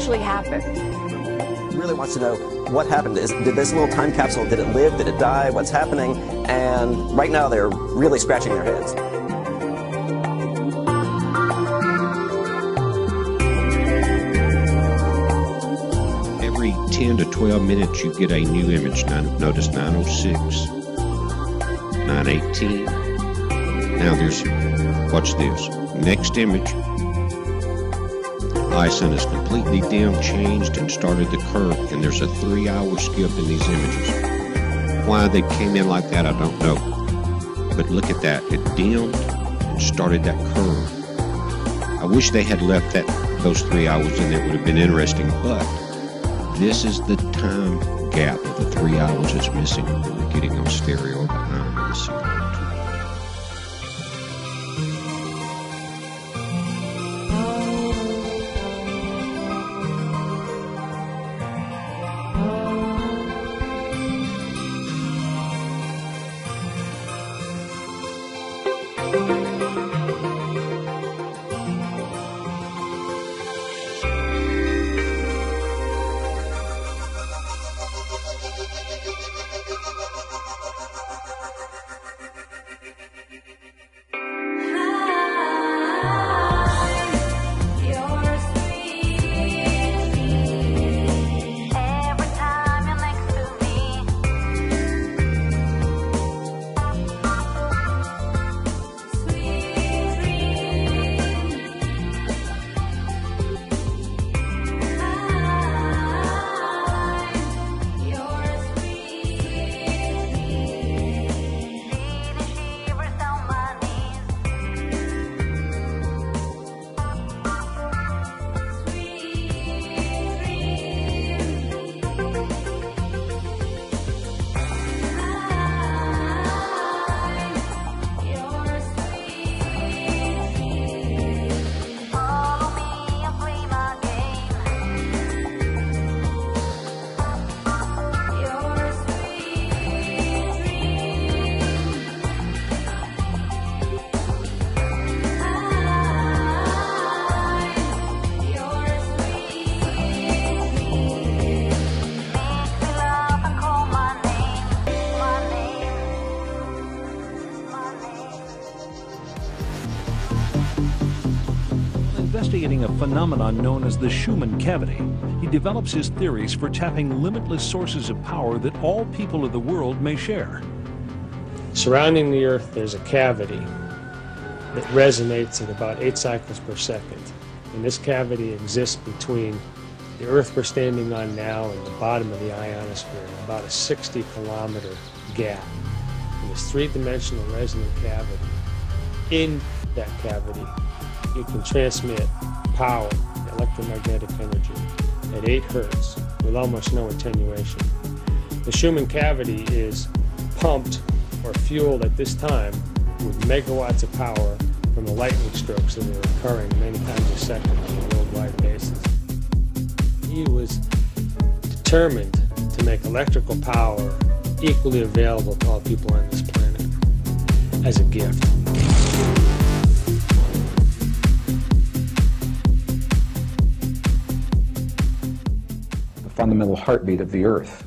actually happened? Really wants to know what happened. Did this little time capsule, did it live, did it die, what's happening? And right now they're really scratching their heads. Every 10 to 12 minutes you get a new image. Notice 906, 918. Now there's, watch this, next image. ISON is completely dim, changed, and started the curve, and there's a 3-hour skip in these images. Why they came in like that, I don't know. But look at that, it dimmed and started that curve. I wish they had left those 3 hours in there, it would have been interesting, but this is the time gap of the 3 hours that's missing that we're getting on stereo behind the Singularity. Investigating a phenomenon known as the Schumann cavity, he develops his theories for tapping limitless sources of power that all people of the world may share. Surrounding the Earth, there's a cavity that resonates at about 8 cycles per second. And this cavity exists between the Earth we're standing on now and the bottom of the ionosphere, about a 60-kilometer gap. And this three-dimensional resonant cavity. In that cavity, you can transmit power, electromagnetic energy, at 8 hertz with almost no attenuation. The Schumann cavity is pumped or fueled at this time with megawatts of power from the lightning strokes that are occurring many times a second on a worldwide basis. He was determined to make electrical power equally available to all people on this planet as a gift. Fundamental heartbeat of the Earth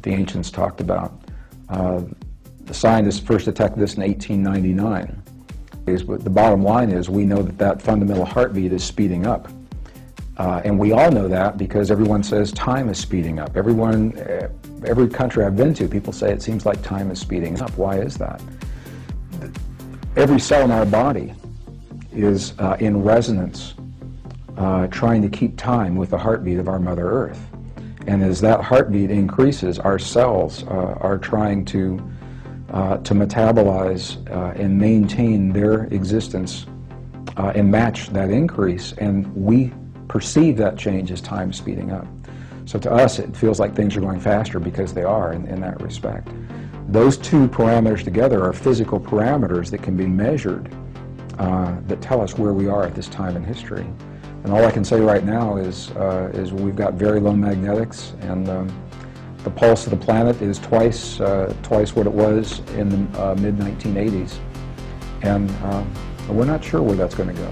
the ancients talked about. The scientists first detected this in 1899. But the bottom line is we know that that fundamental heartbeat is speeding up. And we all know that because everyone says time is speeding up. Every country I've been to, people say it seems like time is speeding up. Why is that? Every cell in our body is in resonance, trying to keep time with the heartbeat of our Mother Earth. And as that heartbeat increases, our cells are trying to metabolize and maintain their existence and match that increase. And we perceive that change as time speeding up. So to us, it feels like things are going faster because they are in that respect. Those two parameters together are physical parameters that can be measured that tell us where we are at this time in history. And all I can say right now is we've got very low magnetics, and the pulse of the planet is twice what it was in the mid-1980s. And we're not sure where that's going to go.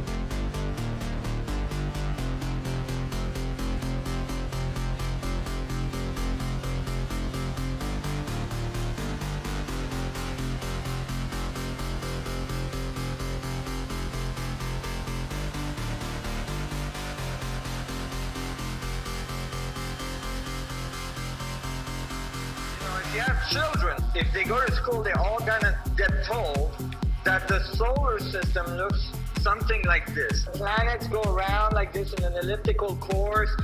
children, if they go to school, they're all gonna get told that the solar system looks something like this. Planets go around like this in an elliptical course.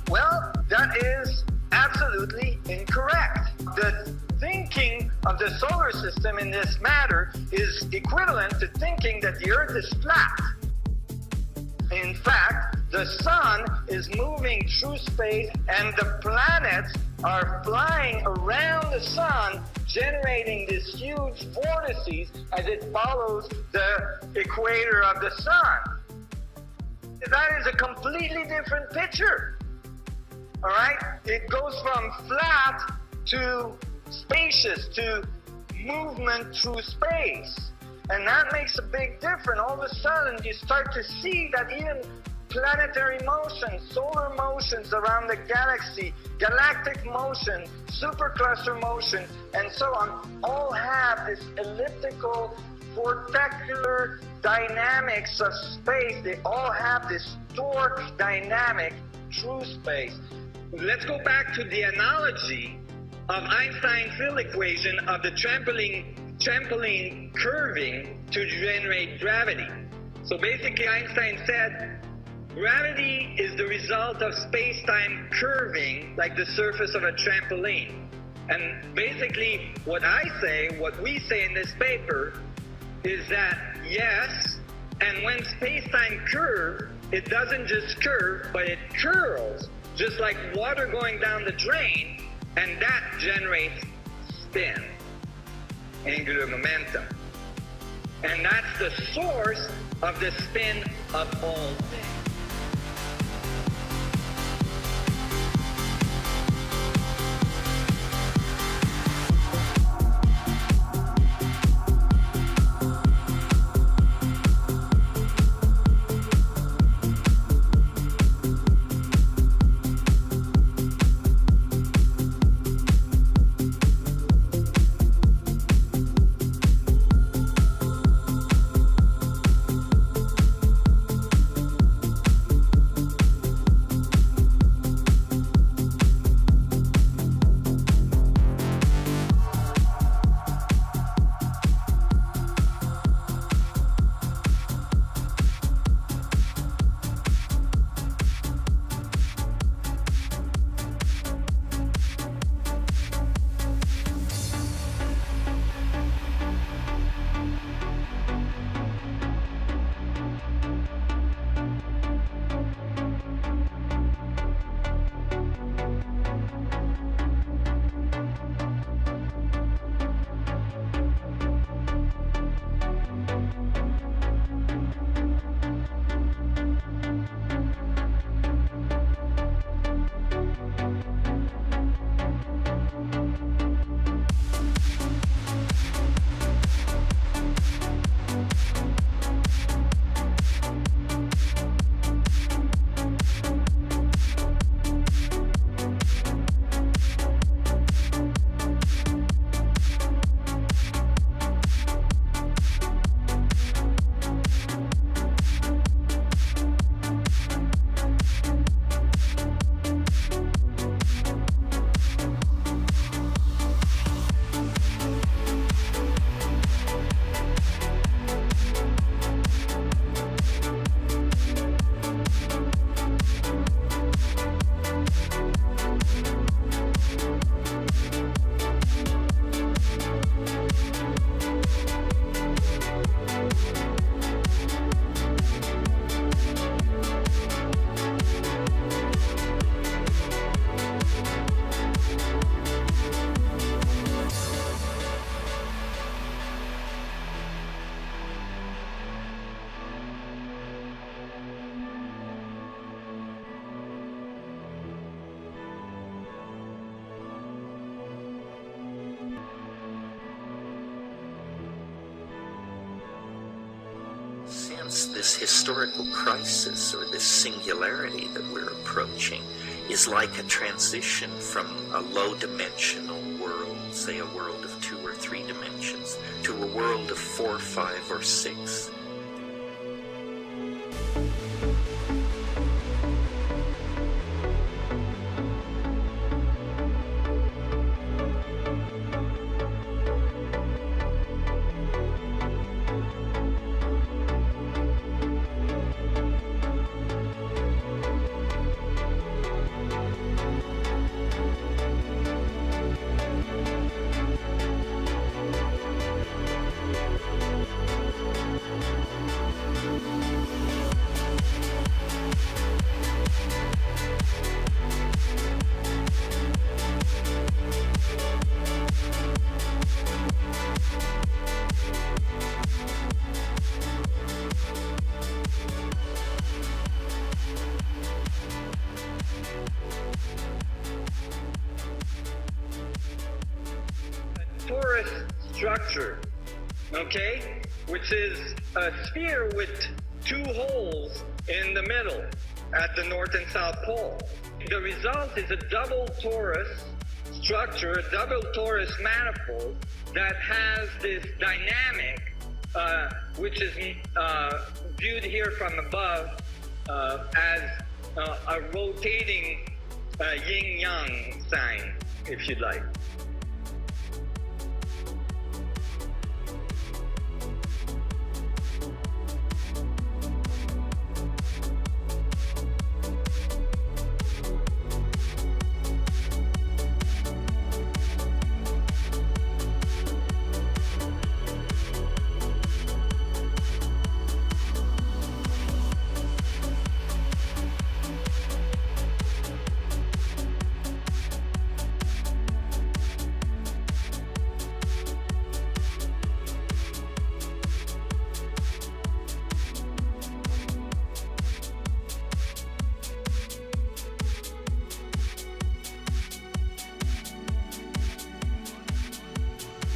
Well, that is absolutely incorrect. The thinking of the solar system in this matter is equivalent to thinking that the Earth is flat. In fact, the sun is moving through space and the planets are flying around the sun, generating these huge vortices as it follows the equator of the sun. That is a completely different picture. All right? It goes from flat to spacious, to movement through space. And that makes a big difference. All of a sudden, you start to see that even planetary motion, solar motions around the galaxy, galactic motion, supercluster motion, and so on, all have this elliptical, vorticular dynamics of space. They all have this torque dynamic through space. Let's go back to the analogy of Einstein's field equation of the trampoline curving to generate gravity. So basically Einstein said gravity is the result of space-time curving like the surface of a trampoline. And basically what we say in this paper is that yes, and when space-time curves, it doesn't just curve, but it curls, just like water going down the drain, and that generates spin, angular momentum. And that's the source of the spin of all things. Since this historical crisis, or this singularity that we're approaching, is like a transition from a low-dimensional world, say a world of 2 or 3 dimensions, to a world of 4, 5, or 6. torus structure, okay, which is a sphere with two holes in the middle at the north and south pole. The result is a double torus structure, a double torus manifold that has this dynamic, which is viewed here from above as a rotating yin-yang sign, if you'd like.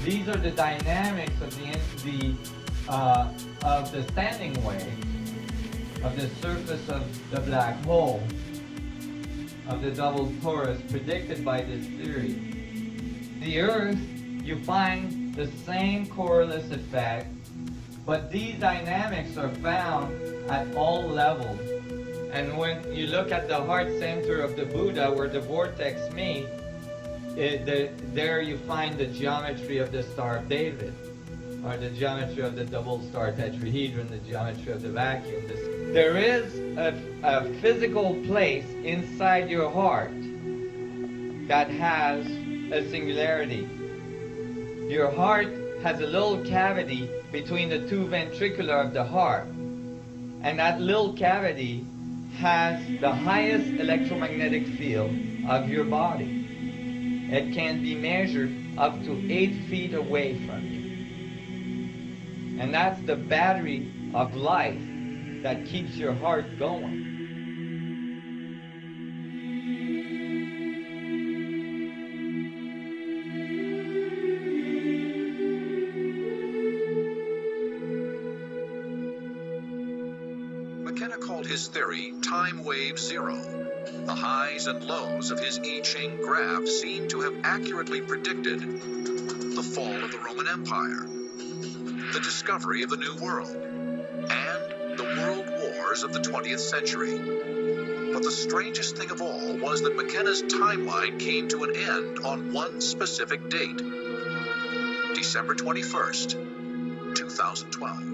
These are the dynamics of the standing wave of the surface of the black hole of the double torus predicted by this theory. The Earth, you find the same Coriolis effect, but these dynamics are found at all levels. And when you look at the heart center of the Buddha, where the vortex meet, there you find the geometry of the Star of David, or the geometry of the double star tetrahedron, the geometry of the vacuum. There is a physical place inside your heart that has a singularity. Your heart has a little cavity between the two ventricular of the heart, and that little cavity has the highest electromagnetic field of your body. It can be measured up to 8 feet away from you. And that's the battery of life that keeps your heart going. McKenna called his theory time wave zero. The highs and lows of his I Ching graph seem to have accurately predicted the fall of the Roman Empire, the discovery of the New World, and the world wars of the 20th century. But the strangest thing of all was that McKenna's timeline came to an end on one specific date, December 21st, 2012.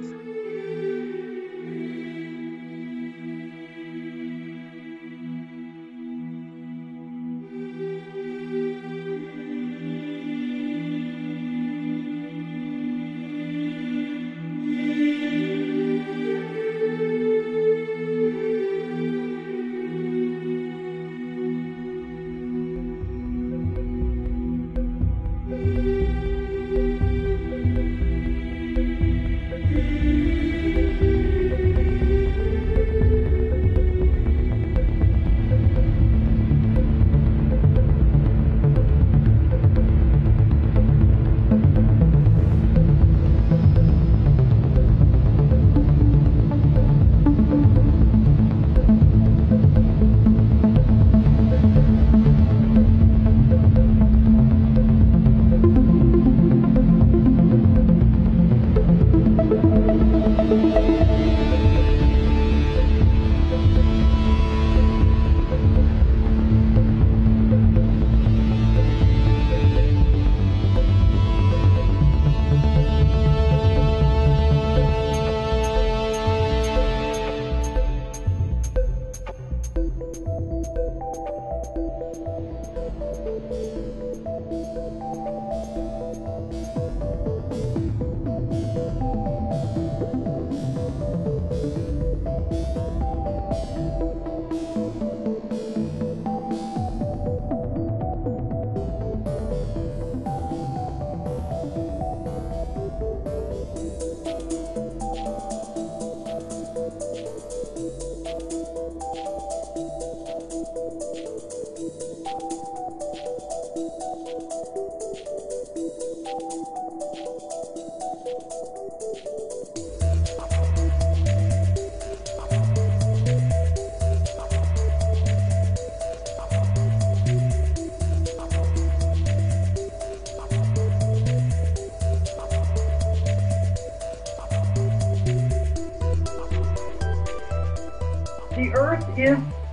Earth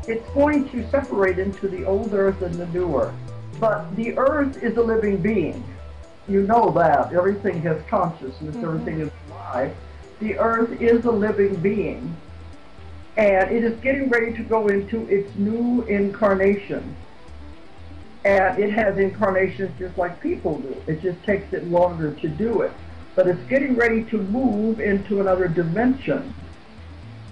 it's going to separate into the old Earth and the new Earth. But the Earth is a living being. You know that. Everything has consciousness, everything is alive. The Earth is a living being. And it is getting ready to go into its new incarnation. And it has incarnations just like people do. It just takes it longer to do it. But it's getting ready to move into another dimension.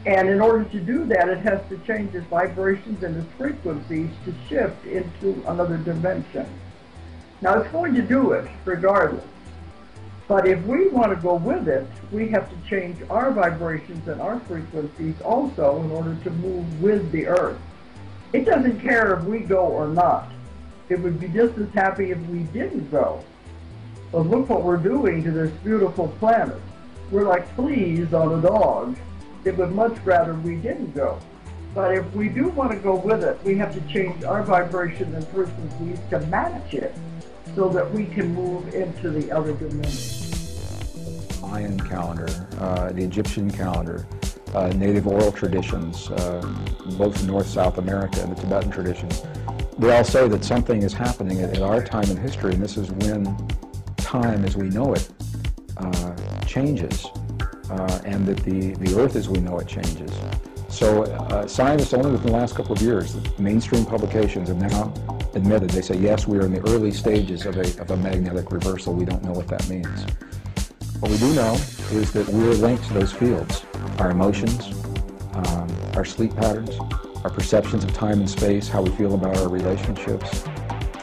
And in order to do that, it has to change its vibrations and its frequencies to shift into another dimension. Now, it's going to do it regardless. But if we want to go with it, we have to change our vibrations and our frequencies also in order to move with the Earth. It doesn't care if we go or not. It would be just as happy if we didn't go. But look what we're doing to this beautiful planet. We're like fleas on a dog. It would much rather we didn't go. But if we do want to go with it, we have to change our vibration and frequencies to match it so that we can move into the other dimension. Mayan calendar, the Egyptian calendar, native oral traditions, both in North-South America and the Tibetan traditions, they all say that something is happening at our time in history, and this is when time as we know it changes. And that the Earth as we know it changes. So scientists only within the last couple of years, the mainstream publications have now admitted, they say, yes, we are in the early stages of a magnetic reversal. We don't know what that means. What we do know is that we're linked to those fields. Our emotions, our sleep patterns, our perceptions of time and space, how we feel about our relationships,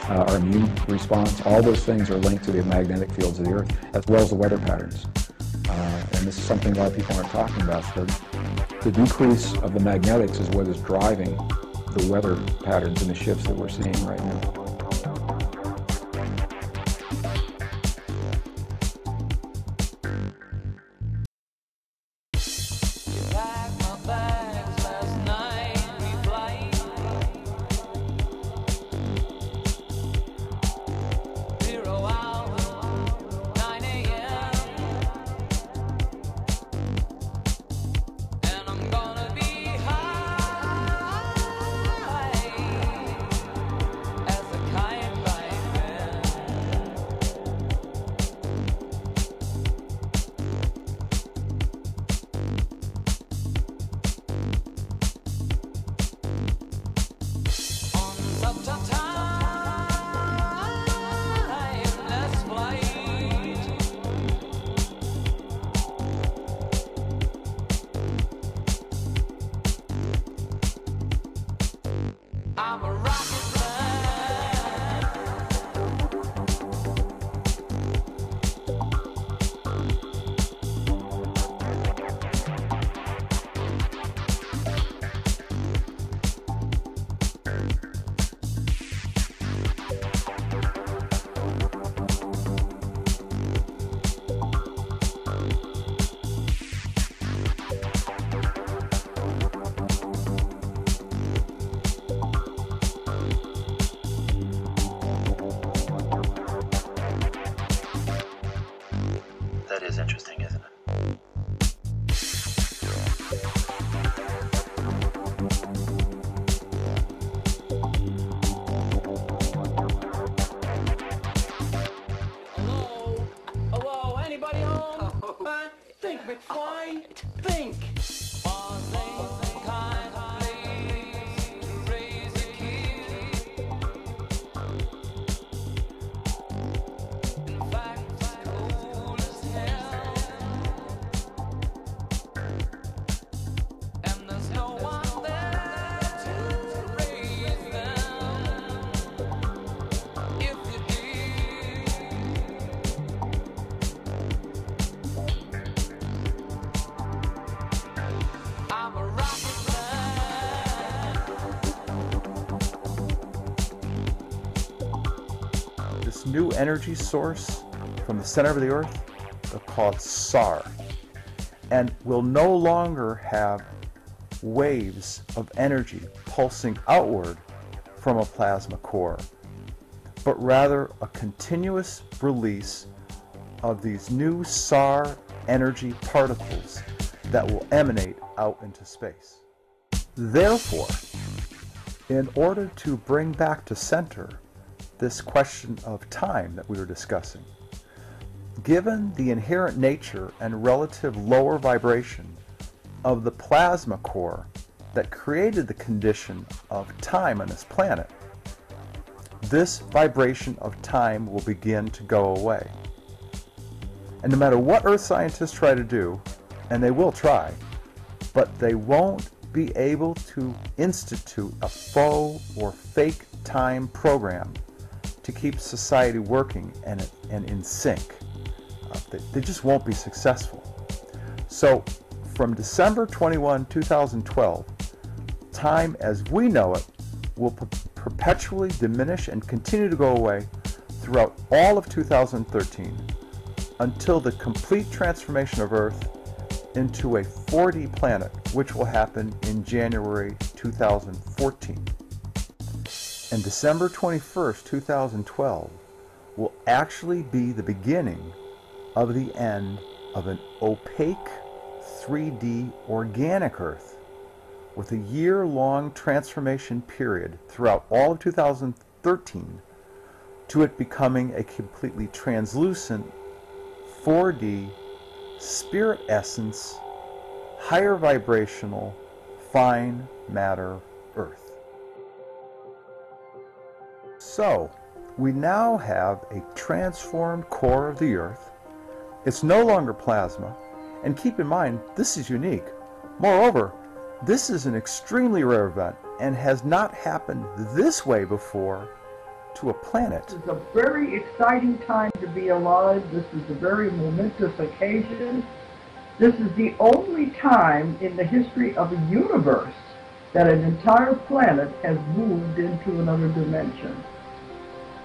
our immune response, all those things are linked to the magnetic fields of the Earth, as well as the weather patterns. And this is something a lot of people aren't talking about. So the decrease of the magnetics is what is driving the weather patterns and the shifts that we're seeing right now. Interesting, isn't it? Hello, anybody home? Think, McFly, think. New energy source from the center of the Earth, they'll call it SAR, and will no longer have waves of energy pulsing outward from a plasma core, but rather a continuous release of these new SAR energy particles that will emanate out into space. Therefore, in order to bring back to center this question of time that we were discussing, given the inherent nature and relative lower vibration of the plasma core that created the condition of time on this planet, this vibration of time will begin to go away. And no matter what Earth scientists try to do, and they will try, but they won't be able to institute a faux or fake time program to keep society working and in sync. They just won't be successful. So from December 21, 2012, time as we know it will perpetually diminish and continue to go away throughout all of 2013 until the complete transformation of Earth into a 4D planet, which will happen in January 2014. And December 21st, 2012 will actually be the beginning of the end of an opaque 3D organic Earth with a year-long transformation period throughout all of 2013 to it becoming a completely translucent 4D spirit essence, higher vibrational, fine matter Earth. So, we now have a transformed core of the Earth. It's no longer plasma, and keep in mind, this is unique. Moreover, this is an extremely rare event and has not happened this way before to a planet. This is a very exciting time to be alive. This is a very momentous occasion. This is the only time in the history of a universe that an entire planet has moved into another dimension.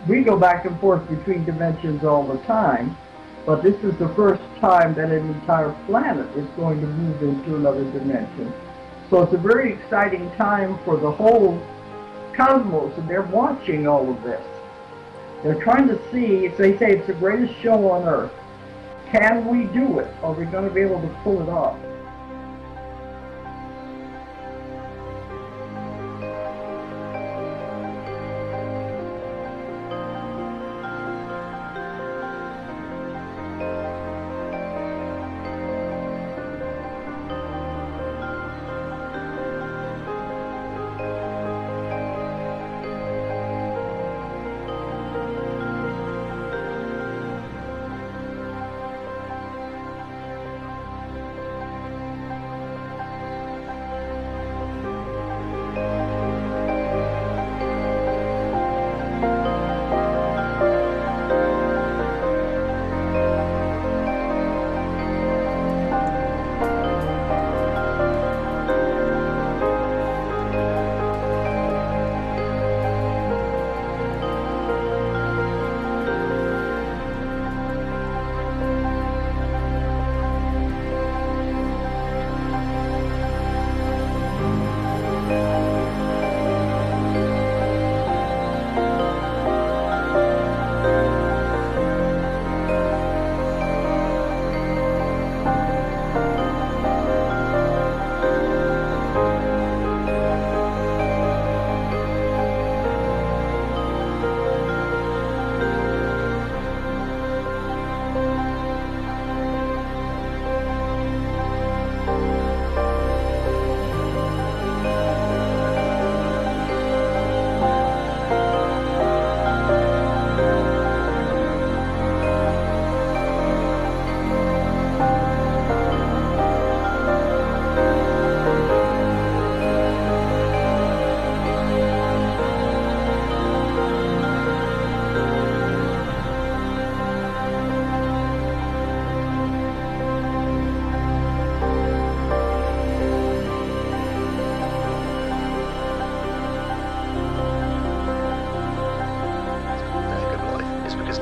We go back and forth between dimensions all the time, but this is the first time that an entire planet is going to move into another dimension. So it's a very exciting time for the whole cosmos, and they're watching all of this. They're trying to see, if they say it's the greatest show on Earth, can we do it? Are we going to be able to pull it off?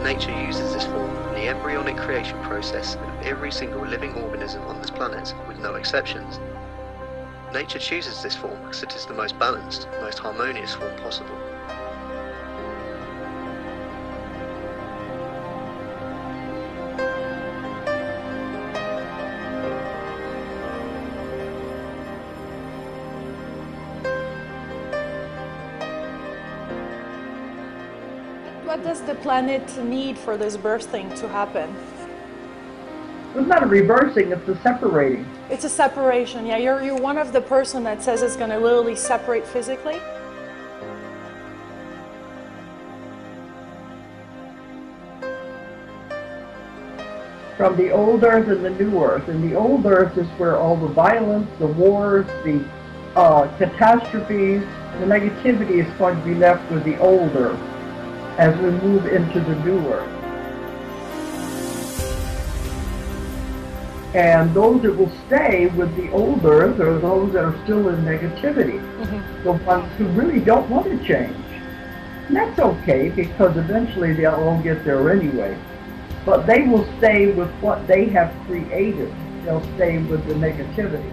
Nature uses this form in the embryonic creation process of every single living organism on this planet, with no exceptions. Nature chooses this form because it is the most balanced, most harmonious form possible. What does the planet need for this bursting to happen? It's not a reversing, it's a separating. It's a separation, yeah. You're one of the person that says it's going to literally separate physically? From the old Earth and the new Earth. And the old Earth is where all the violence, the wars, the catastrophes, the negativity is going to be left with the old Earth as we move into the new Earth. And those that will stay with the old Earth are those that are still in negativity, the ones who really don't want to change. And that's okay, because eventually they'll all get there anyway. But they will stay with what they have created. They'll stay with the negativity.